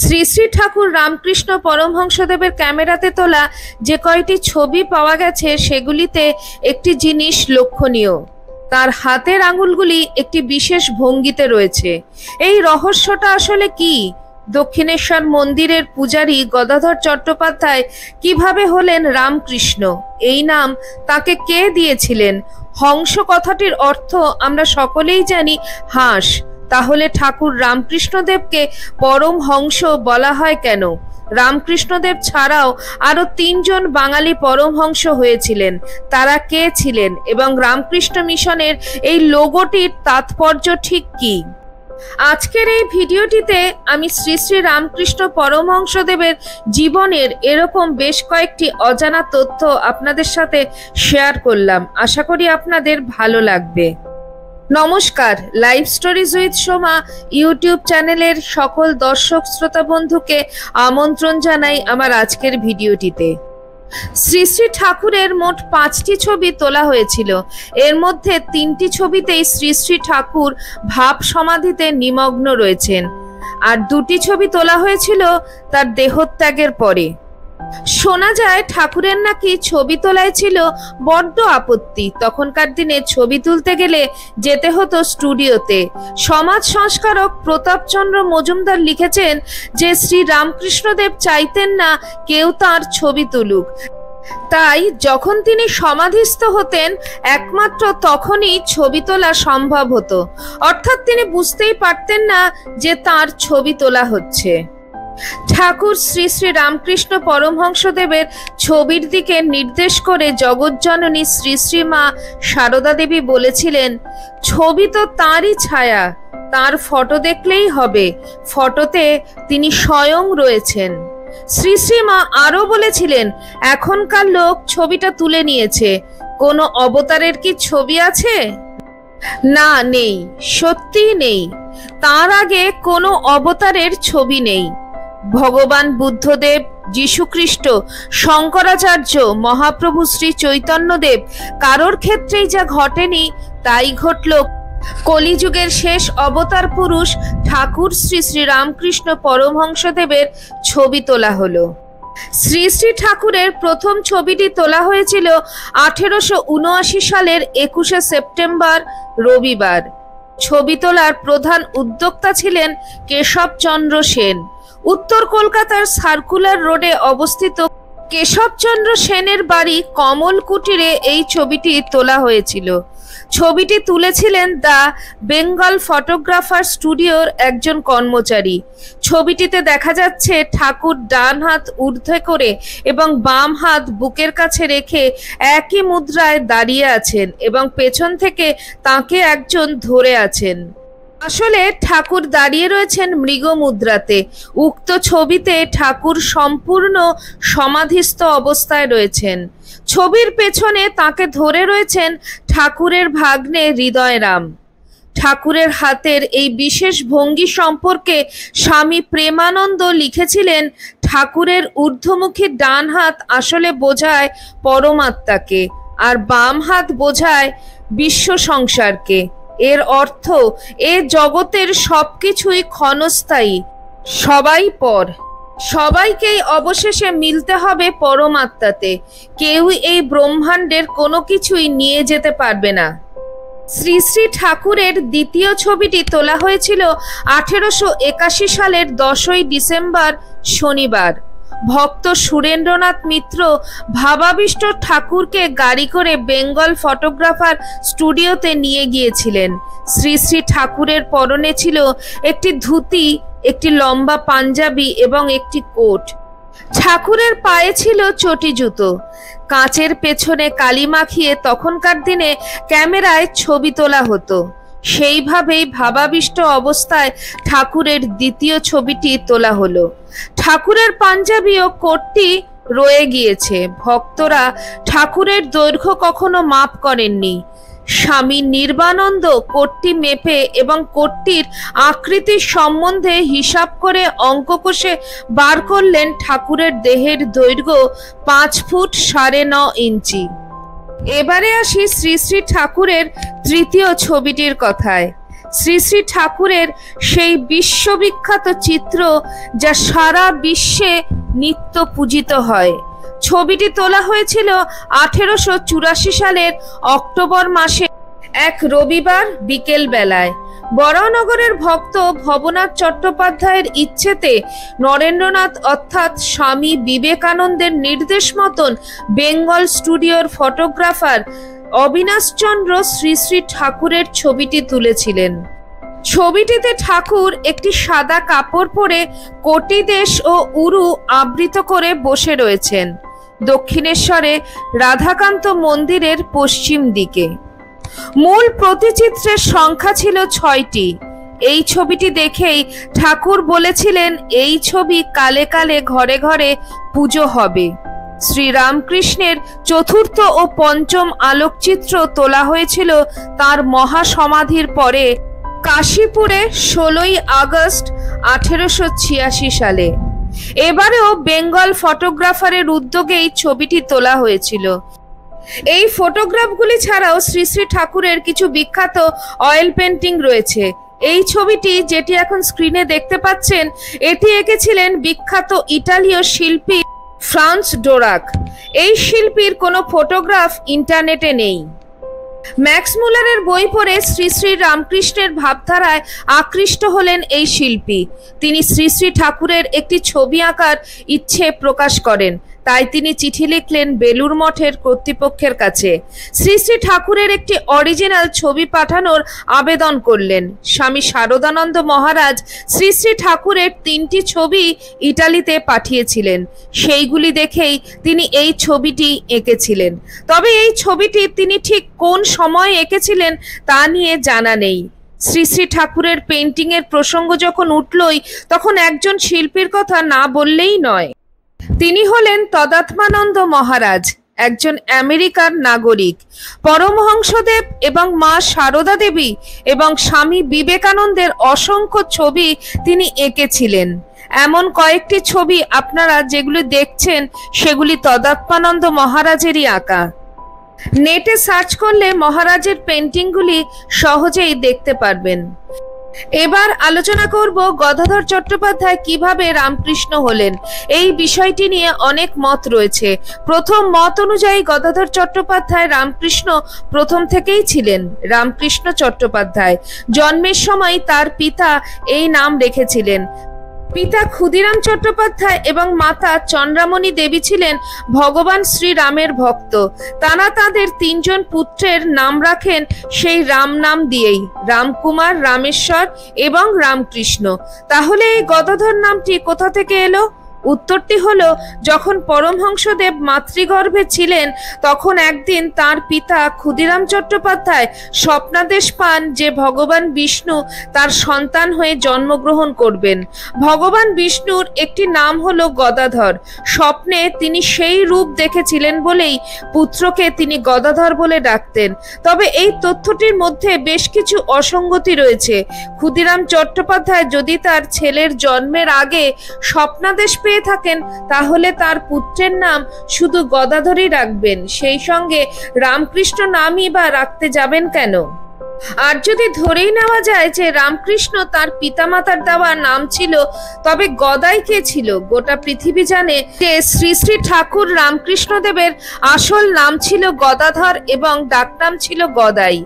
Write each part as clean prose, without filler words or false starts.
শ্রী শ্রী ঠাকুর রামকৃষ্ণ পরমহংসদেবের ক্যামেরাতে তোলা যে কয়টি ছবি পাওয়া গেছে সেগুলিতে একটি জিনিস লক্ষণীয়, তার হাতের আঙুলগুলি একটি বিশেষ ভঙ্গিতে রয়েছে। এই রহস্যটা আসলে কি? দক্ষিণেশ্বর মন্দিরের পূজারী গদাধর চট্টোপাধ্যায় কিভাবে হলেন রামকৃষ্ণ? এই নাম তাকে কে দিয়েছিলেন? হংস কথাটির অর্থ আমরা সকলেই জানি হাঁস। তাহলে ঠাকুর রামকৃষ্ণদেবকে পরমহংস বলা হয় কেন? রামকৃষ্ণদেব ছাড়াও আরো 3 জন বাঙালি পরমহংস হয়েছিলেন। তারা কে ছিলেন এবং রামকৃষ্ণ মিশনের এই লোগোটির তাৎপর্য ঠিক কি? আজকের এই ভিডিওটিতে আমি শ্রী শ্রী রামকৃষ্ণ পরমহংসদেবের জীবনের এরকম বেশ কয়েকটি অজানা তথ্য আপনাদের সাথে শেয়ার করলাম। আশা করি আপনাদের ভালো লাগবে। নমস্কার, live stories with Soma YouTube চ্যানেলের সকল দর্শক শ্রোতা বন্ধুকে আমন্ত্রণ জানাই আমার আজকের ভিডিওটিতে। শ্রী শ্রী ঠাকুরের মোট 5টি ছবি তোলা হয়েছিল। এর মধ্যে 3টি ছবিতেই শ্রী শ্রী ঠাকুর ভাব সমাধিতে নিমগ্ন রয়েছেন, আর 2টি ছবি তোলা হয়েছিল তার দেহত্যাগের পরে। শোনা যায় ঠাকুরের নাকি ছবি তোলায় ছিল বড্ড আপত্তি। তখনকার দিনে ছবি তুলতে গেলে যেতে হতো স্টুডিওতে। সমাজ সংস্কারক প্রতাপচন্দ্র মজুমদার লিখেছেন যে শ্রী রামকৃষ্ণদেব চাইতেন না কেউ তার ছবি তুলুক, তাই যখন তিনি সমাধিস্থ হতেন একমাত্র তখনই ছবি তোলা সম্ভব হতো। অর্থাৎ তিনি বুঝতেই পারতেন না যে তার ছবি তোলা হচ্ছে। ঠাকুর শ্রী শ্রী রামকৃষ্ণ পরমহংসদেবের ছবির দিকে নির্দেশ করে জগৎজননী শ্রী শ্রী মা সারদা দেবী বলেছিলেন, ছবি তো তাঁরই ছায়া, তার ফটো দেখলেই হবে, ফটোতে তিনি স্বয়ং রয়েছেন। শ্রী শ্রী মা আরো বলেছিলেন, এখনকার লোক ছবিটা তুলে নিয়েছে, কোনো অবতারের কি ছবি আছে? না, নেই, সত্যিই নেই। তার আগে কোনো অবতারের ছবি নেই। ভগবান বুদ্ধদেব, যীশুখ্রিস্ট, শঙ্করাচার্য, মহাপ্রভু শ্রী চৈতন্যদেব কারোর ক্ষেত্রেই যা ঘটেনি তাই ঘটল কলিযুগের শেষ অবতার পুরুষ ঠাকুর শ্রী শ্রী রামকৃষ্ণ পরমহংসদেবের ছবি তোলা হলো। শ্রী শ্রী ঠাকুরের প্রথম ছবিটি তোলা হয়েছিল 1879 সালের 21শে সেপ্টেম্বর রবিবার। ছবি তোলার প্রধান উদ্যোক্তা ছিলেন কেশবচন্দ্র সেন। উত্তর কলকাতার সার্কুলার রোডে অবস্থিত কেশবচন্দ্র সেনের বাড়ি কমল কুটিরে এই ছবিটি তোলা হয়েছিল। ছবিটি তুলেছিলেন দ্য বেঙ্গল ফটোগ্রাফার স্টুডিওর একজন কর্মচারী। ছবিটিতে দেখা যাচ্ছে ঠাকুর ডান হাত ঊর্ধ্বে করে এবং বাম হাত বুকের কাছে রেখে একই মুদ্রায় দাঁড়িয়ে আছেন এবং পেছন থেকে তাকে একজন ধরে আছেন। আসলে ঠাকুর দাঁড়িয়ে রয়েছেন মৃগ মুদ্রাতে। উক্ত ছবিতে ঠাকুর সম্পূর্ণ সমাধিস্থ অবস্থায় রয়েছেন। ছবির পেছনে তাকে ধরে রয়েছেন ঠাকুরের ভাগ্নে হৃদয়রাম। ঠাকুরের হাতের এই বিশেষ ভঙ্গি সম্পর্কে স্বামী প্রেমানন্দ লিখেছিলেন, ঠাকুরের ঊর্ধ্বমুখী ডান হাত আসলে বোঝায় পরমাত্মাকে, আর বাম হাত বোঝায় বিশ্ব সংসারকে। এর অর্থ এ জগতের সবকিছুই ক্ষণস্থায়ী, সবাই পর, সবাইকেই অবশেষে মিলতে হবে পরমাত্মাতে। কেউ এই ব্রহ্মাণ্ডের কোনো কিছুই নিয়ে যেতে পারবে না। শ্রী শ্রী ঠাকুরের দ্বিতীয় ছবিটি তোলা হয়েছিল 1881 সালের 10ই ডিসেম্বর শনিবার। ভক্ত সুরেন্দ্রনাথ মিত্র ভাবাবিষ্ট ঠাকুরকে গাড়ি করে বেঙ্গল ফটোগ্রাফার স্টুডিওতে নিয়ে গিয়েছিলেন। শ্রী শ্রী ঠাকুরের পরনে ছিল একটি ধুতি, একটি লম্বা পাঞ্জাবি এবং একটি কোট। ঠাকুরের পায়ে ছিল চটি জুতো। কাঁচের পেছনে কালি মাখিয়ে তখনকার দিনে ক্যামেরায় ছবি তোলা হতো। সেইভাবেই ভাবাবিষ্ট অবস্থায় ঠাকুরের দ্বিতীয় ছবিটি তোলা হলো। ঠাকুরের পাঞ্জাবি ও কোটটি রয়ে গিয়েছে। ভক্তরা ঠাকুরের দৈর্ঘ্য কখনো মাপ করেননি। স্বামী নির্বাণানন্দ কোটটি মেপে এবং কোটটির আকৃতির সম্বন্ধে হিসাব করে অঙ্ক কষে বার করলেন ঠাকুরের দেহের দৈর্ঘ্য 5 ফুট 9.5 ইঞ্চি। এবারে আসি শ্রী শ্রী ঠাকুরের তৃতীয় ছবিটির কথায়। শ্রী শ্রী ঠাকুরের সেই বিশ্ববিখ্যাত চিত্র যা সারা বিশ্বে নিত্য পূজিত হয়। ছবিটি তোলা হয়েছিল 1884 সালের অক্টোবর মাসে এক রবিবার বিকেল বেলায়। বরাহনগরের ভক্ত ভবনাথ চট্টোপাধ্যায়ের ইচ্ছেতে নরেন্দ্রনাথ অর্থাৎ স্বামী বিবেকানন্দের নির্দেশ মতন বেঙ্গল স্টুডিওর ফটোগ্রাফার অবিনাশচন্দ্র শ্রী শ্রী ঠাকুরের ছবিটি তুলেছিলেন। ছবিটিতে ঠাকুর একটি সাদা কাপড় পরে কটিদেশ ও উরু আবৃত করে বসে রয়েছেন দক্ষিণেশ্বরে রাধাকান্ত মন্দিরের পশ্চিম দিকে। মূল প্রতিচিত্রের সংখ্যা ছিল 6টি। এই ছবিটি দেখেই ঠাকুর বলেছিলেন এই ছবি কালে কালে ঘরে ঘরে পুজো হবে। শ্রীরামকৃষ্ণের চতুর্থ ও পঞ্চম আলোকচিত্র তোলা হয়েছিল তার মহাসমাধির পরে কাশীপুরে 16ই আগস্ট 1886 সালে। এবারেও বেঙ্গল ফটোগ্রাফারের উদ্যোগে এই ছবিটি তোলা হয়েছিল। এই ফটোগ্রাফগুলি ছাড়াও শ্রী শ্রী ঠাকুরের কিছু বিখ্যাত অয়েল পেন্টিং রয়েছে। এই ছবিটি যেটি এখন স্ক্রিনে দেখতে পাচ্ছেন, এটি এঁকেছিলেন বিখ্যাত ইতালীয় শিল্পী ফ্রান্স ডোরাক। এই শিল্পীর কোনো ফটোগ্রাফ ইন্টারনেটে নেই। ম্যাক্স মুলারের বই পড়ে শ্রী শ্রী রামকৃষ্ণের ভাবধারায় আকৃষ্ট হলেন এই শিল্পী। তিনি শ্রী শ্রী ঠাকুরের একটি ছবি আঁকার ইচ্ছে প্রকাশ করেন। তাই তিনি চিঠি লিখলেন বেলুর মঠের কর্তৃপক্ষের কাছে। শ্রী শ্রী ঠাকুরের একটি অরিজিনাল ছবি পাঠানোর আবেদন করলেন। স্বামী শারদানন্দ মহারাজ শ্রী শ্রী ঠাকুরের 3টি ছবি ইটালিতে পাঠিয়েছিলেন। সেইগুলি দেখেই তিনি এই ছবিটি এঁকেছিলেন। তবে এই ছবিটি তিনি ঠিক কোন সময় এঁকেছিলেন তা নিয়ে জানা নেই। শ্রী শ্রী ঠাকুরের পেন্টিংয়ের প্রসঙ্গ যখন উঠলই, তখন একজন শিল্পীর কথা না বললেই নয়। তিনি হলেন তদাত্মানন্দ মহারাজ, একজন আমেরিকার নাগরিক। পরমহংসদেব এবং মা সারদা দেবী এবং স্বামী বিবেকানন্দের অসংখ্য ছবি তিনি এঁকেছিলেন। এমন কয়েকটি ছবি আপনারা যেগুলি দেখছেন সেগুলি তদাত্মানন্দ মহারাজেরই আঁকা। নেটে সার্চ করলে মহারাজের পেন্টিংগুলি সহজেই দেখতে পারবেন। এবার আলোচনা করব গদাধর চট্টোপাধ্যায় কিভাবে রামকৃষ্ণ হলেন। এই বিষয়টি নিয়ে অনেক মত রয়েছে। প্রথম মত অনুযায়ী গদাধর চট্টোপাধ্যায় রামকৃষ্ণ প্রথম থেকেই ছিলেন। রামকৃষ্ণ চট্টোপাধ্যায় জন্মের সময় তার পিতা এই নাম রেখেছিলেন। পিতা ক্ষুদিরাম চট্টোপাধ্যায় এবং মাতা চন্দ্রামণি দেবী ছিলেন ভগবান শ্রীরামের ভক্ত। তারা তাদের 3 জন পুত্রের নাম রাখেন সেই রাম নাম দিয়েই, রামকুমার, রামেশ্বর এবং রামকৃষ্ণ। তাহলে এই গদাধর নামটি কোথা থেকে এলো? উত্তরটি হলো, যখন পরমহংসদেব মাতৃগর্ভে ছিলেন তখন একদিন তার পিতা ক্ষুদিরাম চট্টোপাধ্যায় স্বপ্নাদেশ পান যে ভগবান বিষ্ণু তার সন্তান হয়ে জন্মগ্রহণ করবেন। ভগবান বিষ্ণুর একটি নাম হলো গদাধর। স্বপ্নে তিনি সেই রূপ দেখেছিলেন বলেই পুত্রকে তিনি গদাধর বলে ডাকতেন। তবে এই তথ্যটির মধ্যে বেশ কিছু অসঙ্গতি রয়েছে। ক্ষুদিরাম চট্টোপাধ্যায় যদি তার ছেলের জন্মের আগে স্বপ্নাদেশ পেয়ে থাকেন, তাহলে তার পুত্রের নাম শুধু গদাধরই রাখবেন, সেই সঙ্গে রামকৃষ্ণ নামই বা রাখতে যাবেন কেন? আর যদি ধরেই নেওয়া যায় যে রামকৃষ্ণ তার পিতামাতার দেওয়া নাম ছিল, তবে গদাই কে ছিল? গোটা পৃথিবী জানে যে শ্রী শ্রী ঠাকুর রামকৃষ্ণদেবের আসল নাম ছিল গদাধর এবং ডাকনাম ছিল গদাই।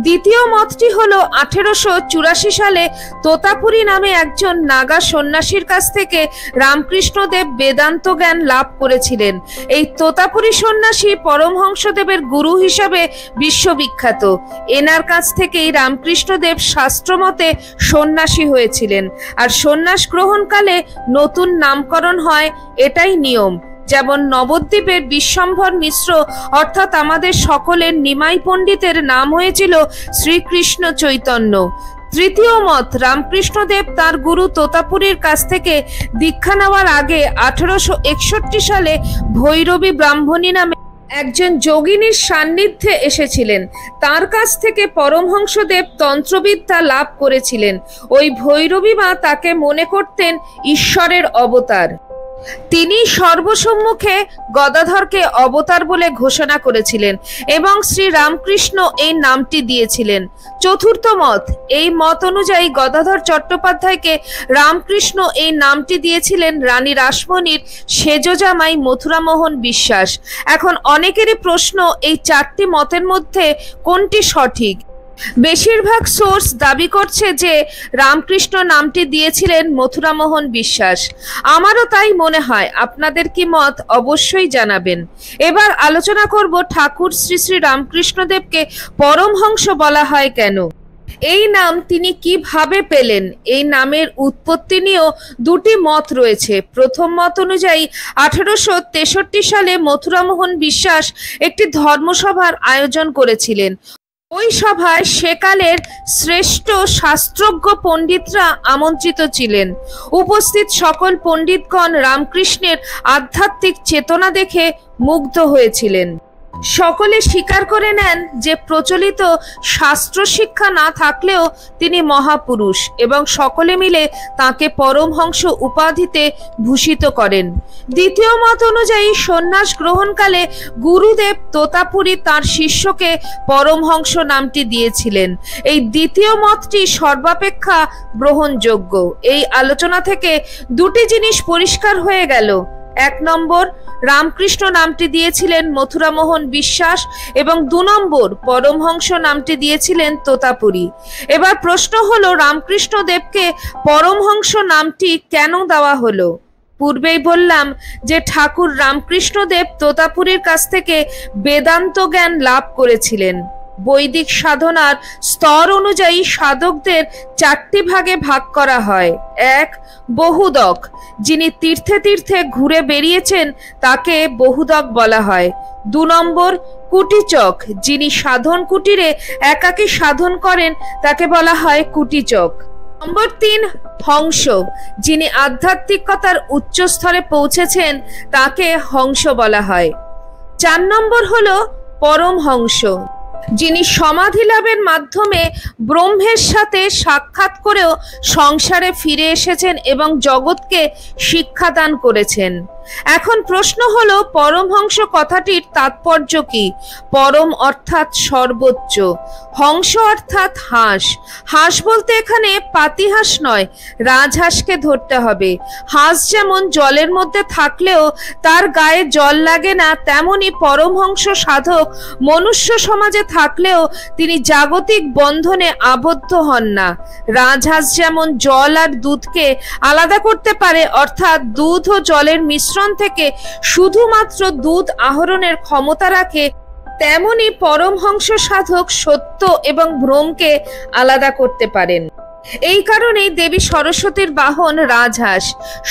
দ্বিতীয় মতটি হলো 1884 সালে তোতাপুরী নামে একজন নাগা সন্ন্যাসীর কাছ থেকে রামকৃষ্ণদেব বেদান্ত জ্ঞান লাভ করেছিলেন। এই তোতাপুরী সন্ন্যাসী পরমহংসদেবের গুরু হিসাবে বিশ্ববিখ্যাত। এনার কাছ থেকেই রামকৃষ্ণদেব শাস্ত্রমতে সন্ন্যাসী হয়েছিলেন। আর সন্ন্যাস গ্রহণকালে নতুন নামকরণ হয়, এটাই নিয়ম। যেমন নবদ্বীপের বিশ্বম্ভর মিশ্র অর্থাৎ আমাদের সকলের নিমাই পণ্ডিতের নাম হয়েছিল শ্রীকৃষ্ণ চৈতন্য। তৃতীয় মত, রামকৃষ্ণদেব তার গুরু তোতাপুরীর কাছ থেকে দীক্ষা নেওয়ার আগে 1861 সালে ভৈরবী ব্রাহ্মণী নামে একজন যোগিনীর সান্নিধ্যে এসেছিলেন। তার কাছ থেকে পরমহংসদেব তন্ত্রবিদ্যা লাভ করেছিলেন। ওই ভৈরবী মা তাকে মনে করতেন ঈশ্বরের অবতার। তিনি সর্বসম্মুখে গদাধরকে অবতার বলে ঘোষণা করেছিলেন এবং শ্রী রামকৃষ্ণ এই নামটি দিয়েছিলেন। চতুর্থ মত, এই মত অনুযায়ী গদাধর চট্টোপাধ্যায়কে রামকৃষ্ণ এই নামটি দিয়েছিলেন রানী রাসমণির সেজ জামাই মথুরামোহন বিশ্বাস। এখন অনেকেরই প্রশ্ন, এই চারটি মতের মধ্যে কোনটি সঠিক? বেশিরভাগ সোর্স দাবি করছে যে রামকৃষ্ণ নামটি দিয়েছিলেন মথুরামোহন বিশ্বাস। আমারও তাই মনে হয়। আপনাদের কি মত অবশ্যই জানাবেন। এবার আলোচনা করব ঠাকুর শ্রী শ্রী রামকৃষ্ণদেবকে পরমহংস বলা হয় কেন। এই নাম তিনি কিভাবে পেলেন, এই নামের উৎপত্তি নিয়েও দুটি মত রয়েছে। প্রথম মত অনুযায়ী 1863 সালে মথুরামোহন বিশ্বাস একটি ধর্মসভার আয়োজন করেছিলেন। ওই সভায় সেকালের শ্রেষ্ঠ শাস্ত্রজ্ঞ পণ্ডিতরা আমন্ত্রিত ছিলেন। উপস্থিত সকল পণ্ডিতগণ রামকৃষ্ণের আধ্যাত্মিক চেতনা দেখে মুগ্ধ হয়েছিলেন। সকলে স্বীকার করে নেন যে প্রচলিত শাস্ত্র শিক্ষা না থাকলেও তিনি মহাপুরুষ এবং সকলে মিলে তাকে পরমহংস উপাধিতে ভূষিত করেন। দ্বিতীয় মত অনুযায়ী সন্ন্যাস গ্রহণকালে গুরুদেব তোতাপুরী তার শিষ্যকে পরমহংস নামটি দিয়েছিলেন। এই দ্বিতীয় মতটি সর্বাপেক্ষা গ্রহণযোগ্য। এই আলোচনা থেকে দুটি জিনিস পরিষ্কার হয়ে গেল। এক নম্বর, রামকৃষ্ণ নামটি দিয়েছিলেন মথুরামোহন বিশ্বাস এবং 2 নম্বর, পরমহংস নামটি দিয়েছিলেন তোতাপুরী। এবার প্রশ্ন হলো, রামকৃষ্ণ দেবকে পরমহংস নামটি কেন দেওয়া হলো? পূর্বেই বললাম যে ঠাকুর রামকৃষ্ণ দেব তোতাপুরীর কাছ থেকে বেদান্ত জ্ঞান লাভ করেছিলেন। বৈদিক সাধনার স্তর অনুযায়ী সাধকদের 4টি ভাগে ভাগ করা হয়। 1. বহুদক, যিনি তীর্থে তীর্থে ঘুরে বেরিয়েছেন তাকে বহুদক বলা হয়। 2 নম্বর, কুটিচক, যিনি সাধন কুটিরে একাকী সাধন করেন তাকে বলা হয় কুটিচক। নম্বর 3, হংস, যিনি আধ্যাত্মিকতার উচ্চ স্তরে পৌঁছেছেন তাকে হংস বলা হয়। 4 নম্বর হলো পরমহংস, যিনি সমাধি লাভের মাধ্যমে ব্রহ্মের সাথে সাক্ষাৎ করেও সংসারে ফিরে এসেছেন এবং জগৎকে শিক্ষাদান করেছেন। এখন প্রশ্ন হলো, পরমহংস কথাটির তাৎপর্য কি? পরম অর্থাৎ সর্বোচ্চ, হংস অর্থাৎ হাঁস। হাঁস বলতে এখানে পাতিহাঁস নয়, রাজহাঁসকে ধরতে হবে। হাঁস যেমন জলের মধ্যে থাকলেও তার গায়ে জল লাগে না, তেমনি পরমহংস সাধক মনুষ্য সমাজে থাকলেও তিনি জাগতিক বন্ধনে আবদ্ধ হন না। রাজহাঁস যেমন জল আর দুধকে আলাদা করতে পারে, অর্থাৎ দুধ ও জলের মিশ্রণ থেকে শুধুমাত্র দুধ আহরণের ক্ষমতা রাখে, তেমনি পরমহংস সাধক সত্য এবং ভ্রমকে আলাদা করতে পারেন। এই কারণেই দেবী সরস্বতীর বাহন রাজহাঁস।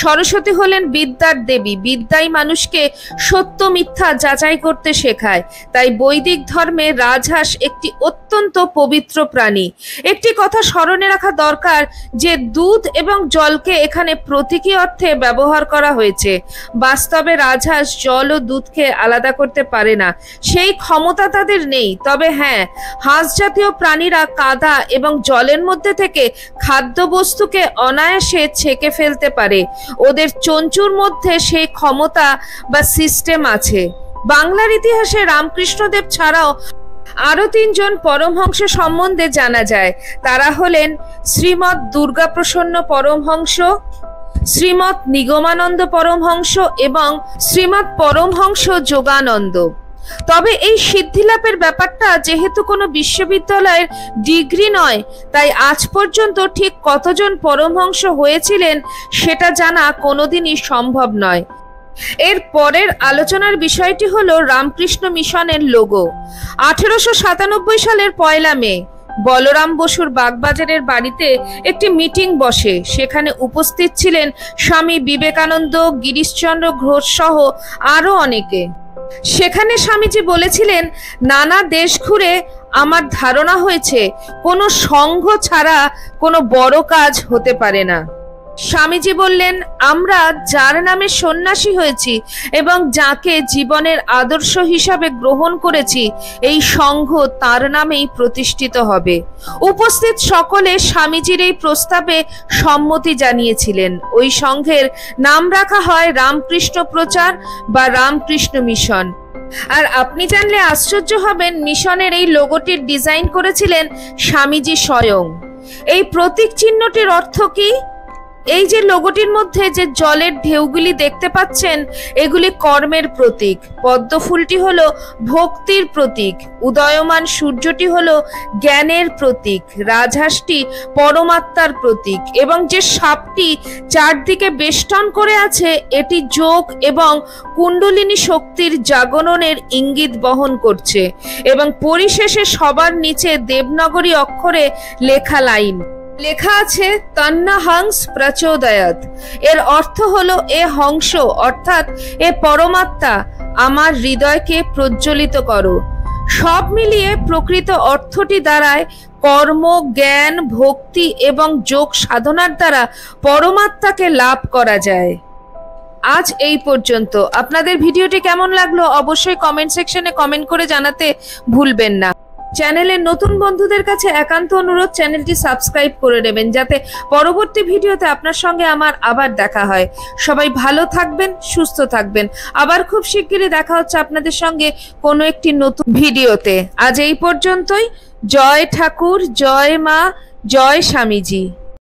সরস্বতী হলেন বিদ্যার দেবী। বিদ্যাই মানুষকে সত্য মিথ্যা যাচাই করতে শেখায়। তাই বৈদিক ধর্মে রাজহাঁস একটি অত্যন্ত পবিত্র প্রাণী। একটি কথা স্মরণে রাখা দরকার যে দুধ এবং জলকে এখানে প্রতীকী অর্থে ব্যবহার করা হয়েছে। বাস্তবে রাজহাঁস জল ও দুধকে আলাদা করতে পারে না, সেই ক্ষমতা তাদের নেই। তবে হ্যাঁ, হাঁস জাতীয় প্রাণীরা কাদা এবং জলের মধ্যে থেকে খাদ্যবস্তুকে অনায়াসে ছেঁকে ফেলতে পারে। ওদের চঞ্চুর মধ্যে সেই ক্ষমতা বা সিস্টেম আছে। বাংলার ইতিহাসে রামকৃষ্ণদেব ছাড়াও আরো 3 জন পরমহংস সম্বন্ধে জানা যায়। তারা হলেন শ্রীমৎ দুর্গাপ্রসন্ন পরমহংস, শ্রীমৎ নিগমানন্দ পরমহংস এবং শ্রীমৎ পরমহংস যোগানন্দ। তবে এই সিদ্ধিলাভের ব্যাপারটা যেহেতু কোনো বিশ্ববিদ্যালয়ের ডিগ্রি নয়, তাই আজ পর্যন্ত ঠিক কতজন পরমহংস হয়েছিলেন সেটা জানা কোনোদিনই সম্ভব নয়। এর পরের আলোচনার বিষয়টি হলো রামকৃষ্ণ মিশনের লোগো। 1897 সালের 1 মে বলরাম বসুর বাগবাজারের বাড়িতে একটি মিটিং বসে। সেখানে উপস্থিত ছিলেন স্বামী বিবেকানন্দ, গিরিশচন্দ্র ঘোষ সহ আরো অনেকে। সেখানে স্বামীজি বলেছিলেন, নানা দেশ ঘুরে আমার ধারণা হয়েছে কোনো সংঘ ছাড়া কোনো বড় কাজ হতে পারে না। স্বামীজি বললেন, আমরা যার নামে সন্ন্যাসী হয়েছি এবং যাকে জীবনের আদর্শ হিসাবে গ্রহণ করেছি, এই সংঘ তার নামেই প্রতিষ্ঠিত হবে। উপস্থিত সকলে স্বামীজির এই প্রস্তাবে সম্মতি জানিয়েছিলেন। ওই সংঘের নাম রাখা হয় রামকৃষ্ণ প্রচার বা রামকৃষ্ণ মিশন। আর আপনি জানলে আশ্চর্য হবেন, মিশনের এই লোগোটির ডিজাইন করেছিলেন স্বামীজি স্বয়ং। এই প্রতীক চিহ্নটির অর্থ কি? এই যে লোগোটির মধ্যে যে জলের ঢেউগুলি দেখতে পাচ্ছেন, এগুলি কর্মের প্রতীক। পদ্ম ফুলটি হলো ভক্তির প্রতীক, উদয়মান সূর্যটি হলো জ্ঞানের প্রতীক, রাজহাঁসটি পরমাত্মার প্রতীক এবং যে সাপটি চারদিকে বেষ্টন করে আছে, এটি যোগ এবং কুণ্ডলিনী শক্তির জাগরণের ইঙ্গিত বহন করছে। এবং পরিশেষে সবার নিচে দেবনাগরী অক্ষরে লেখা লাইন লেখা আছে, তন্না হংস প্রচোদয়াৎ। এর অর্থ হলো, এ হংস অর্থাৎ এ পরমাত্মা আমার হৃদয়কে প্রজ্বলিত করো। সব মিলিয়ে প্রকৃত অর্থটি দাঁড়ায় কর্ম, জ্ঞান, ভক্তি এবং যোগ সাধনার দ্বারা পরমাত্মাকে লাভ করা যায়। আজ এই পর্যন্ত। আপনাদের ভিডিওটি কেমন লাগলো অবশ্যই কমেন্ট সেকশনে কমেন্ট করে জানাতে ভুলবেন না। চ্যানেলের নতুন বন্ধুদের কাছে একান্ত অনুরোধ, চ্যানেলটি সাবস্ক্রাইব করে নেবেন যাতে পরবর্তী ভিডিওতে আপনার সঙ্গে আমার আবার দেখা হয়। সবাই ভালো থাকবেন, সুস্থ থাকবেন। আবার খুব শিগগিরই দেখা হচ্ছে আপনাদের সঙ্গে কোনো একটি নতুন ভিডিওতে। আজ এই পর্যন্তই। জয় ঠাকুর, জয় মা, জয় স্বামীজি।